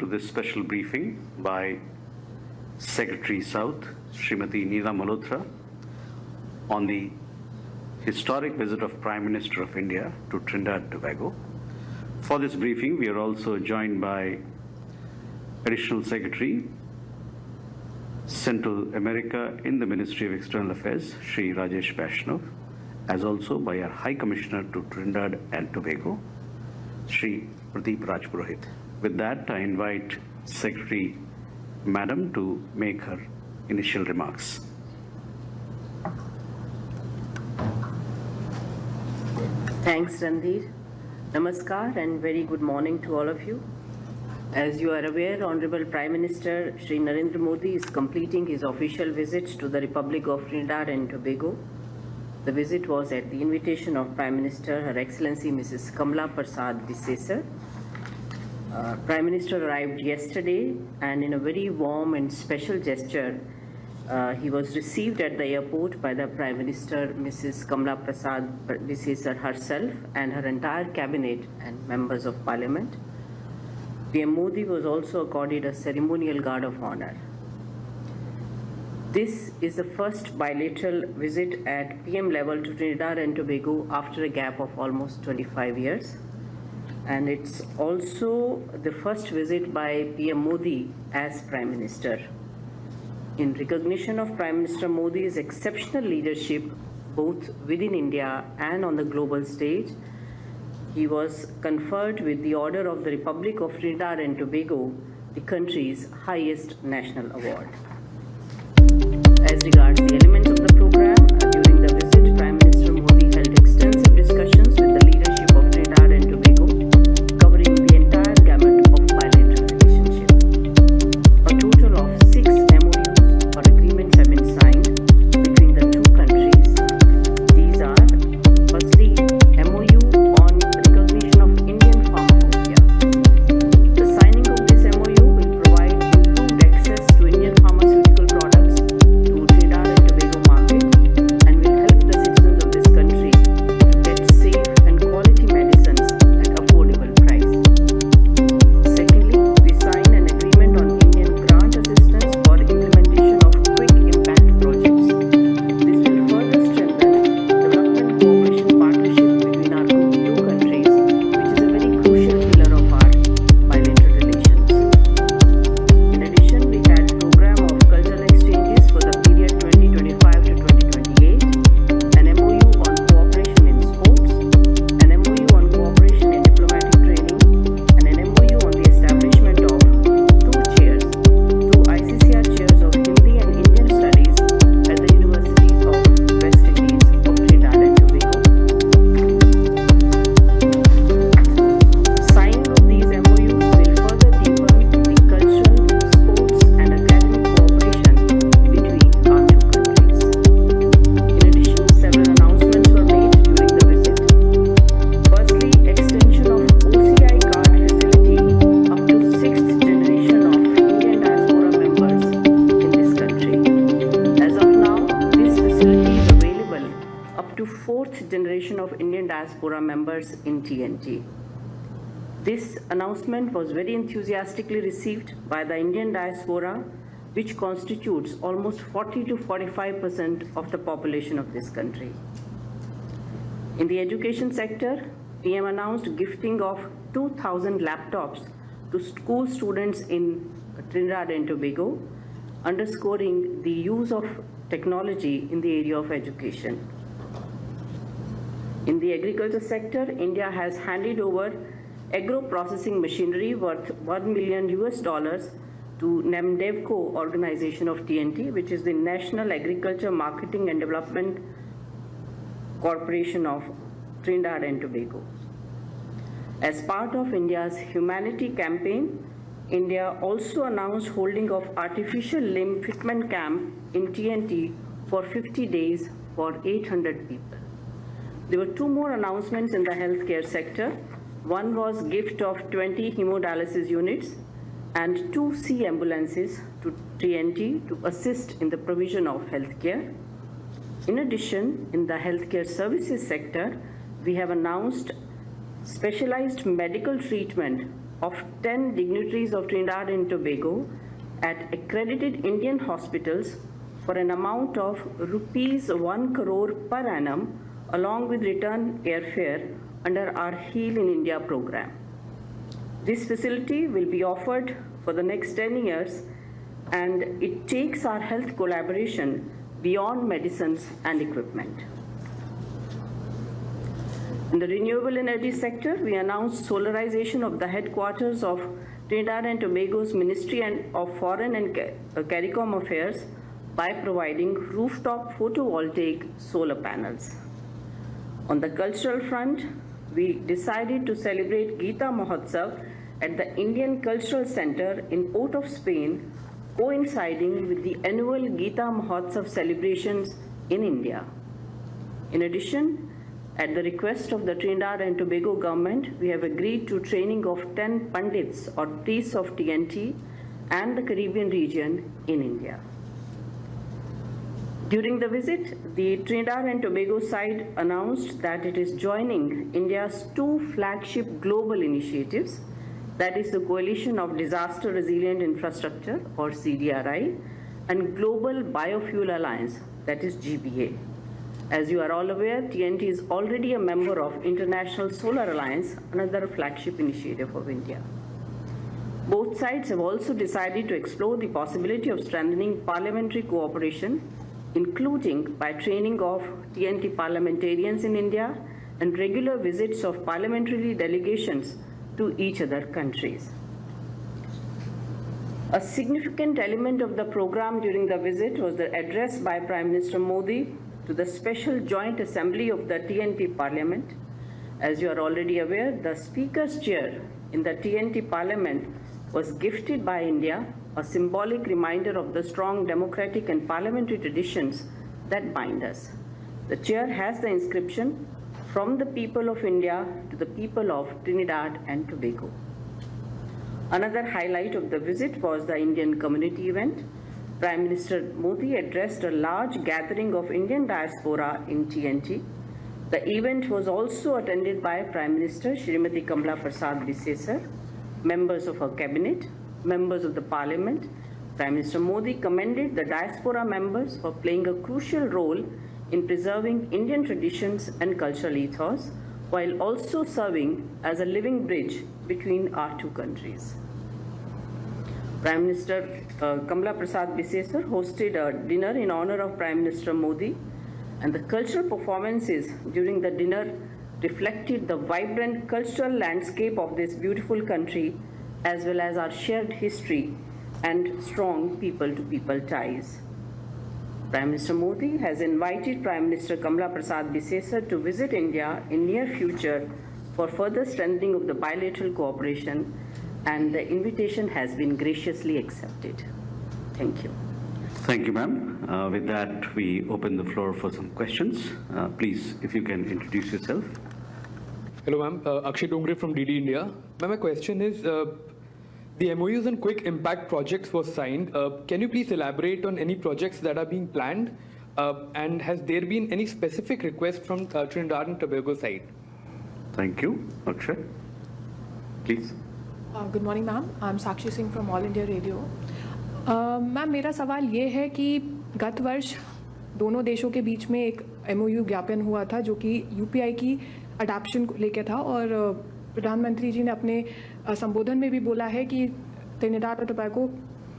To this special briefing by Secretary South, Srimati Neela Malhotra, on the historic visit of Prime Minister of India to Trinidad and Tobago. For this briefing, we are also joined by Additional Secretary, Central America in the Ministry of External Affairs, Shri Rajesh Vaishnav, as also by our High Commissioner to Trinidad and Tobago, Shri Pradeep Rajpurohit. With that, I invite Secretary Madam to make her initial remarks. Thanks, Randhir. Namaskar and very good morning to all of you. As you are aware, Honorable Prime Minister Shri Narendra Modi is completing his official visit to the Republic of Trinidad and Tobago. The visit was at the invitation of Prime Minister Her Excellency Mrs. Kamala Prasad Visesar. Prime Minister arrived yesterday, and in a very warm and special gesture, he was received at the airport by the Prime Minister Mrs. Kamala Prasad Visesar herself and her entire cabinet and members of Parliament. PM Modi was also accorded a ceremonial guard of honor. This is the first bilateral visit at PM level to Trinidad and Tobago after a gap of almost 25 years. And it's also the first visit by PM Modi as Prime Minister. In recognition of Prime Minister Modi's exceptional leadership, both within India and on the global stage, he was conferred with the Order of the Republic of Trinidad and Tobago, the country's highest national award. As regards the elements of the program, during the visit, Prime Minister Modi held extensive discussions with the leadership of Trinidad and Tobago, covering the entire gamut of bilateral relationship. A total of 6 MOUs or agreements have been signed between the two countries. These are, firstly, MOU on recognition of Indian pharmacopoeia. The signing of this MOU will provide improved access to Indian pharmaceutical products to Trinidad and Tobago market and will help the citizens of this country to get safe and quality medicines at affordable price. Secondly, we signed an agreement on Indian grant assistance for implementation of quick impact projects. This will further strengthen development cooperation partnership between our two countries, which is a very crucial pillar of our bilateral relations. In addition, we had a program of cultural exchanges for the period 2025 to 2028, an MOU on cooperation in sports, an MOU on cooperation in diplomatic training, and an MOU on the establishment of two ICCR chairs of Hindi and Indian studies at the universities of West Indies of Trinidad and Tobago. Signing of these MOUs will further deepen the cultural, sports, and academic cooperation between our two countries. In addition, several announcements were made during the visit. Firstly, extension of OCI card facility up to 6th generation of Indian diaspora members in this country. As of now, this facility is available up to 4th generation of Indian diaspora members in TNT. This announcement was very enthusiastically received by the Indian diaspora, which constitutes almost 40 to 45% of the population of this country. In the education sector, PM announced gifting of 2,000 laptops to school students in Trinidad and Tobago, underscoring the use of technology in the area of education. In the agriculture sector, India has handed over agro-processing machinery worth $1 million to NAMDEVCO organization of TNT, which is the National Agriculture Marketing and Development Corporation of Trinidad and Tobago. As part of India's humanity campaign, India also announced holding of artificial limb fitment camp in TNT for 50 days for 800 people. There were 2 more announcements in the healthcare sector. One was gift of 20 hemodialysis units and 2 sea ambulances to TNT to assist in the provision of healthcare. In addition, in the healthcare services sector, we have announced specialized medical treatment of 10 dignitaries of Trinidad and Tobago at accredited Indian hospitals for an amount of rupees 1 crore per annum, along with return airfare under our Heal in India program. This facility will be offered for the next 10 years, and it takes our health collaboration beyond medicines and equipment. In the renewable energy sector, we announced solarization of the headquarters of Trinidad and Tobago's Ministry of Foreign and CARICOM Affairs by providing rooftop photovoltaic solar panels. On the cultural front, we decided to celebrate Gita Mahotsav at the Indian Cultural Center in Port of Spain, coinciding with the annual Gita Mahotsav celebrations in India. In addition, at the request of the Trinidad and Tobago government, we have agreed to training of 10 Pandits or priests of TNT and the Caribbean region in India. During the visit, the Trinidad and Tobago side announced that it is joining India's two flagship global initiatives, that is the Coalition of Disaster Resilient Infrastructure or CDRI and Global Biofuel Alliance, that is GBA. As you are all aware, TNT is already a member of International Solar Alliance, another flagship initiative of India. Both sides have also decided to explore the possibility of strengthening parliamentary cooperation, including by training of TNT parliamentarians in India and regular visits of parliamentary delegations to each other countries. A significant element of the program during the visit was the address by Prime Minister Modi to the Special Joint Assembly of the TNT Parliament. As you are already aware, the Speaker's chair in the TNT Parliament was gifted by India, a symbolic reminder of the strong democratic and parliamentary traditions that bind us. The chair has the inscription, "From the people of India to the people of Trinidad and Tobago." Another highlight of the visit was the Indian community event. Prime Minister Modi addressed a large gathering of Indian diaspora in TNT. The event was also attended by Prime Minister Srimati Kamala Prasad Bisesar, members of her cabinet, members of the parliament. Prime Minister Modi commended the diaspora members for playing a crucial role in preserving Indian traditions and cultural ethos, while also serving as a living bridge between our two countries. Prime Minister Kamala Prasad Bisesar hosted a dinner in honor of Prime Minister Modi, and the cultural performances during the dinner reflected the vibrant cultural landscape of this beautiful country, as well as our shared history and strong people-to-people ties. Prime Minister Modi has invited Prime Minister Kamala Prasad Bisesar to visit India in near future for further strengthening of the bilateral cooperation, and the invitation has been graciously accepted. Thank you. Thank you, ma'am. With that, we open the floor for some questions. Please, if you can introduce yourself. Hello, ma'am. Akshay Dongre from DD India. Ma'am, my question is, the MOUs on quick impact projects was signed. Can you please elaborate on any projects that are being planned? And has there been any specific request from Trinidad and Tobago side? Thank you. Akshay, please. Good morning ma'am, I am Sakshi Singh from all India radio. Ma'am, मेरा सवाल ये है कि गत वर्ष दोनों देशों के बीच में एक MOU ज्ञापन हुआ था जो कि UPI की अडॉप्शन को लेकर था, और प्रधानमंत्री जी ने अपने संबोधन में भी बोला है कि त्रिनिदाद और टोबैगो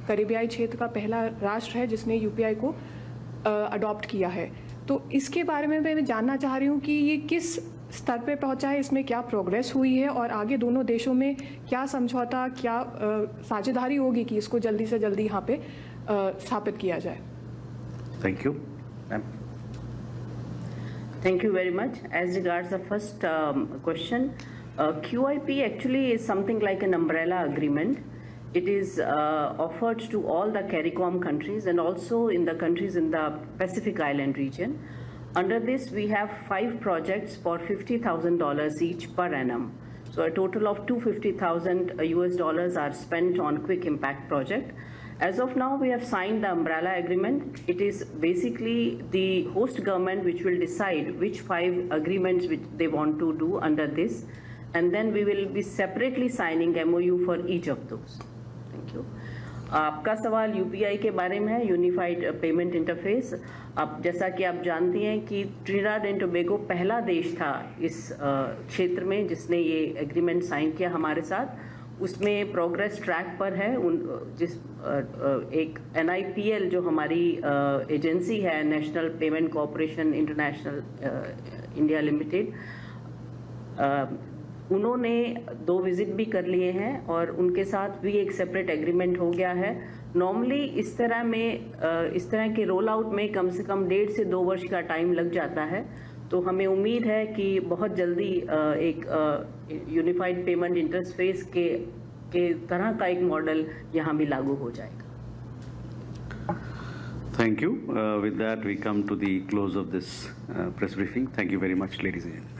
करिबियाई क्षेत्र का पहला राष्ट्र है जिसने UPI को अडॉप्ट किया है। तो इसके बारे में मैं जानना चाह रही हूँ कि ये किस स्तर पे पहुंचा है, इसमें क्या प्रोग्रेस हुई है, और आगे दोनों देशों में क्या समझौता, क्या साझेदारी होगी कि इसको जल्दी से जल्दी यहाँ पे स्थापित किया जाए। Thank you. Thank you very much. As regards the first question, QIP actually is something like an umbrella agreement. It is offered to all the CARICOM countries and also in the countries in the Pacific Island region. Under this, we have 5 projects for $50,000 each per annum. So a total of $250,000 US are spent on quick impact project. As of now, we have signed the umbrella agreement. It is basically the host government which will decide which 5 agreements which they want to do under this. and then we will be separately signing MOU for each of those. Thank you. आपका सवाल UPI के बारे में है, unified payment interface. अब जैसा कि आप जानती हैं कि ट्रिनिडाड एंड टोबैगो पहला देश था इस क्षेत्र में जिसने ये एग्रीमेंट साइन किया हमारे साथ। उसमें प्रोग्रेस ट्रैक पर है। एक NIPL जो हमारी एजेंसी है, national payment corporation international India limited, उन्होंने 2 विजिट भी कर लिए हैं और उनके साथ भी एक सेपरेट एग्रीमेंट हो गया है। नॉर्मली इस तरह के रोल आउट में कम से कम 1.5 से 2 वर्ष का टाइम लग जाता है। तो हमें उम्मीद है कि बहुत जल्दी एक यूनिफाइड पेमेंट इंटरफेस के तरह का एक मॉडल यहाँ भी लागू हो जाएगा। Thank you. With that, we come to the close of this press briefing. Thank you very much, ladies and gentlemen.